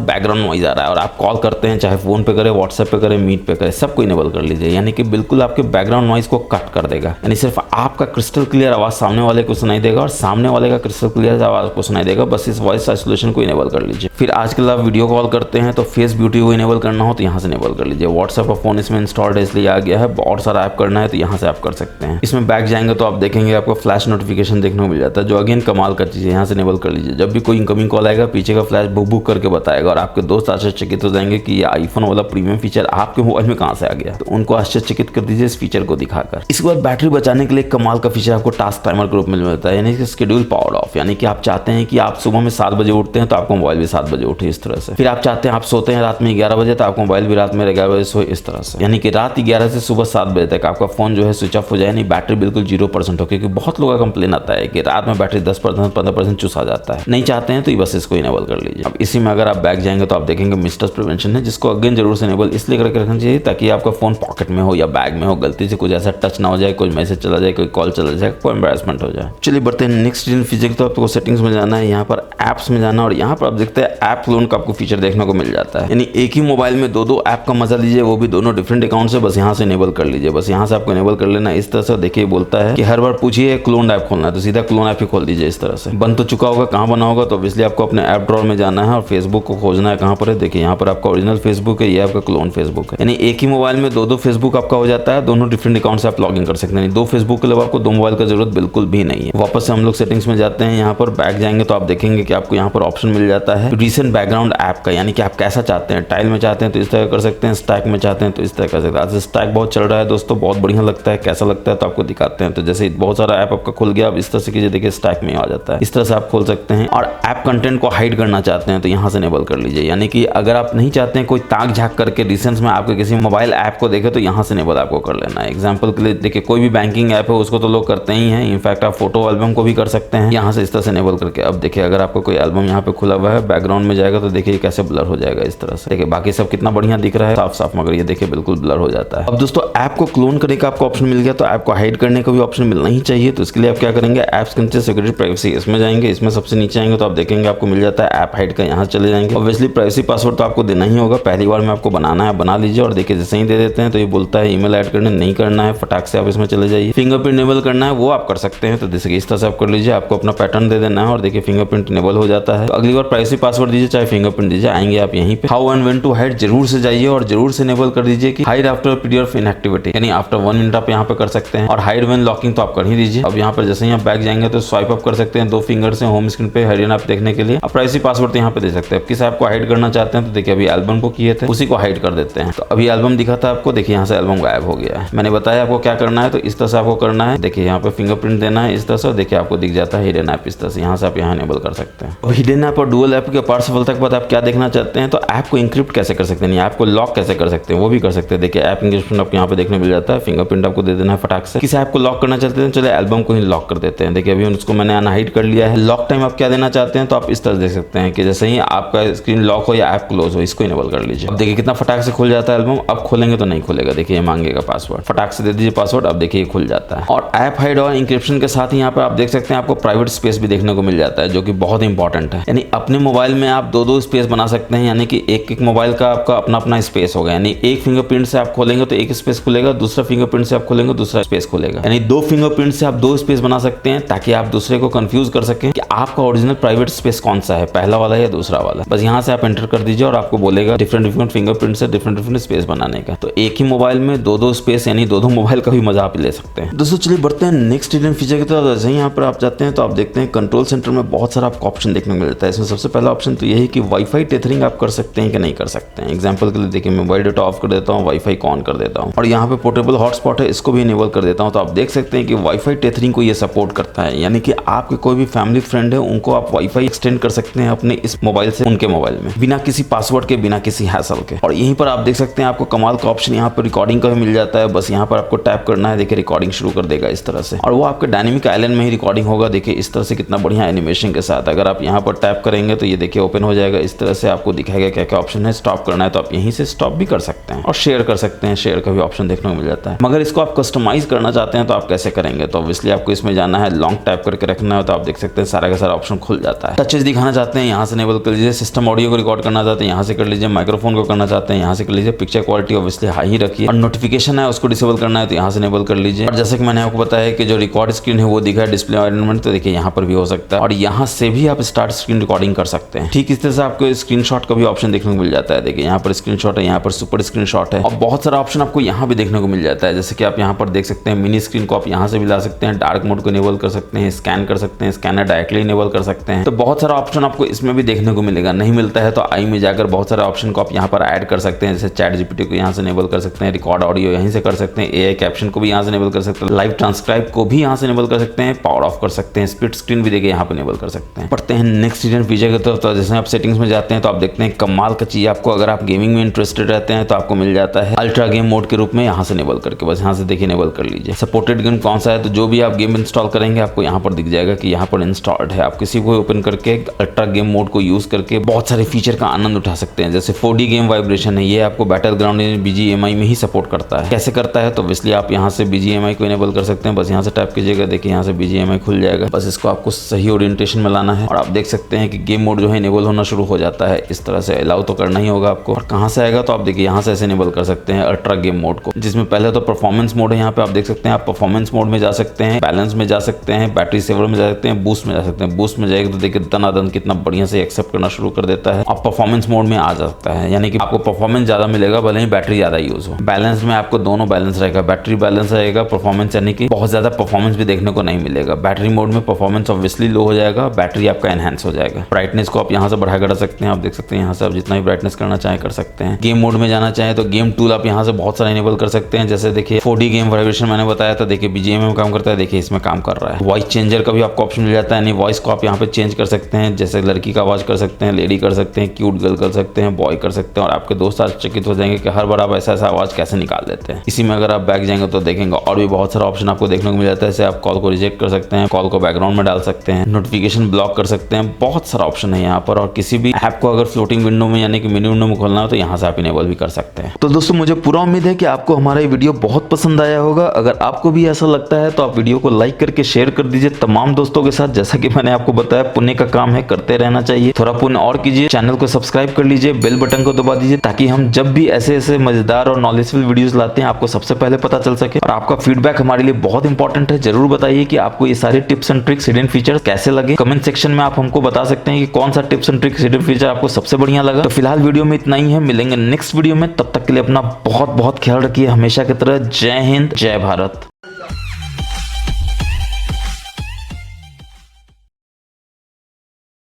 बैकग्राउंड नॉइज आ रहा है और आप कॉल करते हैं, चाहे फोन पे करें, व्हाट्सएप पे करें, मीट पे करें, सबको इनेबल कर लीजिए, यानी कि बिल्कुल आपके बैकग्राउंड नॉइज को कट कर देगा। यानी सिर्फ आपका क्रिस्टल क्लियर आवाज सामने वाले को सुनाई देगा और सामने वाले का क्रिस्टल क्लियर आवाज को सुनाई देगा। बस इस वॉइस आइसोलेशन को इनेबल कर लीजिए। फिर आजकल आप वीडियो कॉल करते हैं तो फेस ब्यूटी को इनेबल करना हो तो यहाँ से इनेबल कर लीजिए। व्हाट्सएप और फोन इसमें इंस्टॉल्ड है इसलिए आ गया है, बहुत सारा ऐप करना है तो यहाँ से आप कर सकते हैं। इसमें बैक जाएंगे तो आप देखेंगे आपको फ्लैश नोटिफिकेशन देखने को मिल जाता है, जो अगेन कमाल का चीज है, यहाँ से इनेबल कर लीजिए। जब भी कोई इनकमिंग कॉल आएगा पीछे का फ्लैश बुक बुक करके बताएगा और आपके दोस्त आश्चर्यचकित हो जाएंगे कि ये आईफोन वाला प्रीमियम फीचर आपके मोबाइल में कहां से आ गया, तो उनको आश्चर्यचकित कर दीजिए इस फीचर को दिखाकर। इसके बाद बैटरी बचाने के लिए कमाल का फीचर आपको टास्क टाइमर के रूप में मिलता है, यानी कि शेड्यूल पावर ऑफ, यानी कि आप चाहते हैं कि आप सुबह में 7 बजे उठते हैं तो आपको मोबाइल भी 7 बजे उठे, इस तरह से। फिर आप चाहते हैं आप सोते हैं रात में 11 बजे तो आपको मोबाइल भी रात में 11 बजे सोए, इस तरह से। यानी कि रात 11 से सुबह 7 बजे तक आपका फोन जो है स्विच ऑफ हो जाए, नहीं बैटरी बिल्कुल 0% हो, क्योंकि बहुत लोगों का कंप्लेन आता है कि रात में बैटरी 10% 15% चुसा जाता है। नहीं चाहते हैं तो बस इसको इनेबल कर लीजिए। अब इसी में अगर आप बैक जाएंगे तो आप देखेंगे मिस्टर्स प्रिवेंशन है, जिसको अगेन जरूर से इनेबल इसलिए करके रखना चाहिए ताकि आपका फोन पॉकेट में हो या बैग में हो, गलती से कुछ ऐसा टच ना हो जाए, कोई मैसेज चला जाए, कोई कॉल चला जाए, कोई एम्बैरेसमेंट हो जाए। चलिए बढ़ते हैं नेक्स्ट फीचर। तो आपको सेटिंग्स में जाना है, यहाँ पर एप्स में जाना और यहाँ पर आप देखते हैं ऐप क्लोन का आपको फीचर देखने को मिल जाता है, यानी एक ही मोबाइल में 2 ऐप का मजा लीजिए, वो भी दोनों डिफरेंट अकाउंट से। बस यहाँ से इनेबल कर लीजिए, बस यहाँ से आपको इनेबल कर लेना। इस तरह से देखिए बोलता है कि हर बार पूछिए क्लोन ऐप खोलना है तो सीधा क्लोन ऐप ही खोल दीजिए इस तरह से। बन तो चुका होगा, कहाँ बना होगा, तो ऑब्वियसली आपको अपने ऐप ड्रॉअर में जाना है और फेसबुक को खोजना है। कहाँ पर है देखिए, यहाँ पर आपका ओरिजिनल फेसबुक है, ये आपका क्लोन फेसबुक है। यानी एक ही मोबाइल में 2 फेसबुक आपका हो जाता है, दोनों डिफरेंट अकाउंट से आप लॉगिन कर सकते हैं। 2 फेसबुक के लिए आपको 2 मोबाइल का जरूरत बिल्कुल भी नहीं है। वापस से हम लोग सेटिंग्स में जाते हैं, यहाँ पर बैक जाएंगे तो आप देखेंगे कि आपको यहाँ पर ऑप्शन मिल जाता है रिसेंट बैकग्राउंड ऐप का, यानी कि आप कैसा चाहते हैं, टाइल में चाहते हैं तो इस तरह कर सकते हैं, स्टैक में चाहते हैं तो इस तरह कर सकते हैं। आज स्टैक बहुत चल रहा है दोस्तों, बहुत बढ़िया लगता है, कैसा लगता है तो आपको दिखाते हैं। तो जैसे बहुत सारा ऐप आपका खुल गया, अब इस तरह से कीजिए, देखिए स्टैक में आ जाता है, इस तरह से आप खोल सकते हैं। और ऐप कंटेंट को हाइड करना चाहते हैं तो यहाँ से इनेबल कर लीजिए, यानी कि अगर आप नहीं चाहते हैं कोई ताक झाक करके रिसेंट्स में आपके किसी मोबाइल ऐप को देखे तो यहाँ से इनेबल आपको कर लेना है। एग्जांपल के लिए देखिए कोई भी बैंकिंग ऐप है उसको तो लोग करते ही हैं, इनफैक्ट आप फोटो एल्बम को भी कर सकते हैं यहाँ से इस तरह से इनेबल करके। अब देखिए अगर आपको कोई एल्बम यहाँ पे खुला हुआ है, बैकग्राउंड में जाएगा तो देखिए कैसे ब्लर हो जाएगा इस तरह से। देखिए बाकी सब कितना बढ़िया दिख रहा है साफ साफ, मगर ये देखिए बिल्कुल ब्लर हो जाता है। अब दोस्तों ऐप को क्लोन करने का आपको ऑप्शन मिल गया, तो ऐप को हाइड करने का भी ऑप्शन मिलना ही चाहिए। तो इसके लिए आप क्या करेंगे, ऐप्स कंट्री सिक्योरिटी प्राइवेसी, इसमें जाएंगे, इसमें सबसे नीचे आएंगे तो आप देखेंगे आपको मिल जाता है ऐप हाइड का, यहाँ चले जाएंगे। ऑब्वियसली प्राइवेसी पासवर्ड तो आपको देना ही होगा, पहली बार में आपको बनाना है, बना लीजिए। और देखिए जैसे ही दे देते हैं तो ये बोलता है ईमेल ऐड करने नहीं करना है, फटाक से आप इसमें चले जाइए। फिंगरप्रिंट इनेबल करना है वो आप कर सकते हैं, तो जैसे इस तरह से आप कर लीजिए, आपको अपना पैटर्न दे देना है और देखिए फिंगरप्रिंट इनेबल हो जाता है। तो अगली बार प्राइवेसी पासवर्ड दीजिए चाहे फिंगरप्रिंट दीजिए, आएंगे आप यहीं पे how and when to hide जरूर से जाइए और जरूर से इनेबल कर दीजिए कि hide after period of inactivity, यानी आफ्टर 1 मिनट आप यहाँ पे कर सकते हैं। और हाइड व्हेन लॉकिंग तो आप कर ही दीजिए। अब यहाँ पर जैसे ही आप बैक जाएंगे तो स्वाइप अप कर कर सकते हैं 2 फिंगर से होम स्क्रीन पे हिडन ऐप देखने के लिए। अब प्राइवेसी पासवर्ड तो यहाँ पे दे सकते हैं। किस ऐप को हाइड करना चाहते हैं तो देखिए अभी एल्बम को किए थे, उसी को हाइड कर देते हैं। तो अभी एल्बम दिखा था आपको, देखिए यहाँ से एल्बम गायब हो गया है। मैंने बताया आपको क्या करना है, तो इस तरह से आपको करना है। देखिए यहाँ पे फिंगरप्रिंट देना है इस तरह से, देखिए आपको दिख जाता है हिडन ऐप इस तरह से, यहाँ से आप यहाँ इनेबल कर सकते हैं। हिडन ऐप और डुअल ऐप के पार्ट सफलता के बाद आप क्या देखना चाहते हैं, तो ऐप को इंक्रिप्ट कैसे कर सकते हैं, ऐप को लॉक कैसे कर सकते हैं वो भी कर सकते हैं। देखिए ऐप इंक्रिप्शन आपको यहाँ पे देखने मिल जाता है, फिंगरप्रिंट आपको दे देना है फटाक से। किस ऐप को लॉक करना चाहते हैं, चलिए एल्बम को ही लॉक कर देते हैं। देखिए अभी उसको मैंने अनहाइड कर लिया है। लॉक टाइम आप क्या देना चाहते हैं, तो आप इस तरह देख सकते हैं कि जैसे ही आपका स्क्रीन लॉक हो या ऐप क्लोज हो, इसको इनेबल कर लीजिए। अब देखिए कितना फटाक से खुल जाता है एल्बम। अब खोलेंगे तो नहीं खुलेगा, देखिए मांगेगा पासवर्ड, फटाक से दे दीजिए पासवर्ड, अब देखिए खुल जाता है। और ऐप हाइड और इंक्रिप्शन के साथ ही यहाँ पे आप देख सकते हैं आपको प्राइवेट स्पेस भी देखने को मिल जाता है, जो कि बहुत इंपॉर्टेंट है। यानी अपने मोबाइल में आप 2-2 स्पेस बना सकते हैं, यानी कि एक मोबाइल का आपका अपना अपना स्पेस होगा। यानी एक फिंगरप्रिंट से आप खोलेंगे तो एक स्पेस खुलेगा, दूसरा फिंगरप्रिंट से आप खोलेंगे दूसरा स्पेस खुलेगा। यानी 2 फिंगरप्रिंट से आप 2 स्पेस बना सकते हैं, ताकि आप दूसरे को कंफ्यूज कर सकें कि आपका ओरिजिनल प्राइवेट स्पेस कौन सा है, पहला वाला या दूसरा वाला। बस यहाँ से आप एंटर कर दीजिए और आपको बोलेगा डिफरेंट फिंगरप्रिंट से डिफरेंट स्पेस बनाने का। तो एक ही मोबाइल में 2-2 स्पेस, यानी 2-2 मोबाइल का भी मजा आप ले सकते हैं। दोस्तों चलिए बढ़ते हैं नेक्स्ट हिडन फीचर की तरफ। जैसे ही यहाँ पर आप जाते हैं तो आप देखते हैं कंट्रोल सेंटर में बहुत सारा आपको ऑप्शन देखने को मिलता है। इसमें सबसे पहला ऑप्शन तो यही है कि वाईफाई टेथरिंग आप कर सकते हैं कि नहीं कर सकते हैं। एग्जाम्पल के लिए देखिए मैं मोबाइल डेटा ऑफ कर देता हूँ, वाईफाई को ऑन कर देता हूँ, और यहाँ पे पोर्टेबल हॉटस्पॉट है, इसको भी इनेबल कर देता हूँ। तो आप देख सकते हैं कि वाईफाई टेथरिंग को ये सपोर्ट करता है, यानी कि आपके कोई भी फैमिली फ्रेंड है उनको आप वाईफाई एक्सटेंड कर सकते हैं अपने इस मोबाइल से उनके मोबाइल में, बिना किसी पासवर्ड के, बिना किसी हैसल के। और यहीं पर आप देख सकते हैं आपको कमाल का ऑप्शन यहाँ पर रिकॉर्डिंग का भी मिल जाता है। बस यहाँ पर आपको टैप करना है, देखिए रिकॉर्डिंग शुरू कर देगा इस तरह से, और वो आपके डायनेमिक आइलैंड में ही रिकॉर्डिंग होगा। देखिए इस तरह से कितना बढ़िया एनिमेशन के साथ। अगर आप यहाँ पर टैप करेंगे तो ये देखिए ओपन हो जाएगा इस तरह से, आपको दिखाएगा क्या क्या ऑप्शन है। स्टॉप करना है तो आप यहीं से स्टॉप भी कर सकते हैं, और शेयर कर सकते हैं, शेयर का भी ऑप्शन देखने को मिल जाता है। मगर इसको आप कस्टमाइज करना चाहते हैं तो आप कैसे करेंगे, तो ऑब्वियसली आपको इसमें जाना है, लॉन्ग टैप करके रखना है, तो आप देख सकते हैं सारा का सारा ऑप्शन खुल जाता है। टचेस दिखाना चाहते हैं यहाँ से इनेबल कर लीजिए, सिस्टम ऑडियो को रिकॉर्ड करना चाहते हैं यहाँ से कर लीजिए, माइक्रोफोन को करना चाहते हैं यहाँ से कर लीजिए, पिक्चर क्वालिटी ऑब्वियसली हाई ही रखिए, और नोटिफिकेशन है उसको डिसेबल करना है तो यहाँ से इनेबल कर लीजिए। और जैसे कि मैंने आपको बताया कि जो रिकॉर्ड स्क्रीन है वो दिखा है डिस्प्ले एनवायरनमेंट, तो देखिए यहाँ पर भी हो सकता है, और यहाँ से भी आप स्टार्ट स्क्रीन रिकॉर्डिंग कर सकते हैं। ठीक इस तरह से आपको स्क्रीनशॉट का भी ऑप्शन देखने को मिल जाता है। देखिए यहाँ पर स्क्रीनशॉट है, यहाँ पर सुपर स्क्रीनशॉट है, और बहुत सारा ऑप्शन आपको यहाँ भी देखने को मिल जाता है। जैसे कि आप यहाँ पर देख सकते हैं मिनी स्क्रीन को आप यहाँ से भी ला सकते हैं, डार्क मोड को इनेबल कर सकते हैं, स्कैन कर सकते हैं, स्कैनर डायरेक्टली इनेबल कर सकते हैं। तो बहुत सारा ऑप्शन आपको इसमें भी देखने को मिलेगा। नहीं मिलता है तो आई में जाकर बहुत सारे ऑप्शन को आप यहाँ पर ऐड कर सकते हैं। जैसे चैट जीपीटी को यहाँ से इनेबल कर सकते हैं, रिकॉर्ड ऑडियो यहीं से कर सकते हैं, एआई कैप्शन को भी यहाँ से इनेबल कर सकते हैं, लाइव ट्रांसक्राइब को भी यहाँ से इनेबल कर सकते हैं, पावर ऑफ कर सकते हैं, स्प्लिट स्क्रीन भी देखिए यहाँ पर इनेबल कर सकते हैं। पढ़ते हैं नेक्स्ट हिडन फीचर की तरफ। तो जैसे आप सेटिंग्स में जाते हैं तो आप देखते हैं कमाल का चीज आपको, अगर आप गेमिंग में इंटरेस्टेड रहते हैं तो आपको मिल जाता है अल्ट्रा गेम मोड के रूप में, यहाँ से इनेबल करके बस यहाँ से देखिए इनेबल कर लीजिए। सपोर्टेड गेम कौन सा है, तो जो भी आप गेम इंस्टॉल करेंगे आपको यहाँ पर दिख जाएगा कि यहाँ पर इंस्टॉल्ड है। आप किसी को ओपन करके अल्ट्रा गेम मोड को यूज करके बहुत सारे फीचर का आनंद उठा सकते हैं। जैसे 4D गेम वाइब्रेशन है, ये आपको बैटल ग्राउंड BGMI में ही सपोर्ट करता है। कैसे करता है, तो ऑब्वियसली आप यहाँ से BGMI को इनेबल कर सकते हैं। बस यहाँ से टैप कीजिएगा, देखिए यहाँ से BGMI खुल जाएगा। बस इसको आपको सही ओरिएंटेशन में लाना है, और आप देख सकते हैं कि गेम मोड जो है इनेबल होना शुरू हो जाता है। इस तरह से अलाउ तो करना ही होगा आपको। और कहाँ से आएगा, तो आप देखिए यहाँ से ऐसे इनेबल कर सकते हैं अल्ट्रा गेम मोड को, जिसमें पहले तो परफॉर्मेंस मोड है। यहाँ पे आप देख सकते हैं, आप परफॉर्मेंस मोड में जा सकते हैं, बैलेंस में जा सकते हैं, बैटरी सेवर में जा सकते हैं, बूस्ट में जा सकते हैं। बूस्ट में जाएगा तो देखिए दनादन कितना बढ़िया से एक्सेप्ट करना शुरू कर देता है। आप परफॉर्मेंस मोड में आ जाता है, यानी कि आपको परफॉर्मेंस ज्यादा मिलेगा भले ही बैटरी ज्यादा यूज हो। बैलेंस में आपको दोनों बैलेंस रहेगा, बैटरी बैलेंस रहेगा, परफॉर्मेंस, यानी कि बहुत ज्यादा परफॉर्मेंस भी देखने को नहीं मिलेगा। बैटरी मोड में परफॉर्मेंस ऑब्वियसली लो हो जाएगा, बैटरी आपका एनहांस हो जाएगा। ब्राइटनेस को आप यहाँ से बढ़ा कर सकते हैं, आप देख सकते हैं यहाँ से आप जितना भी ब्राइटनेस करना चाहें कर सकते हैं। गेम मोड में जाना चाहें तो गेम टूल आप यहाँ से बहुत सारा इनेबल कर सकते हैं। जैसे देखिए 4D गेम वाइब्रेशन मैंने बताया था, देखिए BGMI में काम करता है, देखिए इसमें काम कर रहा है। वॉइस चेंजर का भी आपको ऑप्शन मिल जाता है, यानी वॉइस को आप यहाँ पे चेंज कर सकते हैं। जैसे लड़की का आवाज कर सकते हैं, लेडी कर सकते हैं, क्यूट गर्ल कर सकते हैं, बॉय कर सकते हैं, और आपके दोस्त आश्चर्यचकित हो जाएंगे कि हर बार आप ऐसा ऐसा आवाज कैसे निकाल देते हैं। इसी में अगर आप बैक जाएंगे तो देखेंगे और भी बहुत सारा ऑप्शन आपको देखने को मिल जाता है। जैसे आप कॉल को रिजेक्ट कर सकते हैं, कॉल को बैकग्राउंड में डाल सकते हैं, नोटिफिकेशन ब्लॉक कर सकते हैं, बहुत सारा ऑप्शन है यहाँ पर। और किसी भी ऐप को अगर फ्लोटिंग विंडो में यानी कि मिनी विंडो में खोलना हो तो यहाँ से आप इनेबल भी कर सकते हैं। तो दोस्तों मुझे पूरा उम्मीद है कि आपको हमारा ये वीडियो बहुत पसंद आया होगा। अगर आपको भी ऐसा लगता है तो आप वीडियो को लाइक करके शेयर कर दीजिए तमाम दोस्तों के साथ। जैसा कि मैंने आपको बताया, पुण्य का काम है, करते रहना चाहिए। थोड़ा पुण्य और कीजिए, चैनल को सब्सक्राइब कर लीजिए, बेल बटन को दबा दीजिए, ताकि हम जब भी ऐसे ऐसे मजेदार और नॉलेजफुल वीडियोस लाते हैं आपको सबसे पहले पता चल सके। और आपका फीडबैक हमारे लिए बहुत इंपॉर्टेंट है। जरूर बताइए कि आपको ये सारे tips and tricks, hidden features कैसे लगे। कमेंट सेक्शन में आप हमको बता सकते हैं कि कौन सा tips and tricks, hidden feature आपको सबसे बढ़िया लगा। तो फिलहाल वीडियो में इतना ही है, मिलेंगे नेक्स्ट वीडियो में। तब तक के लिए अपना बहुत बहुत ख्याल रखिए, हमेशा की तरह। जय हिंद, जय भारत।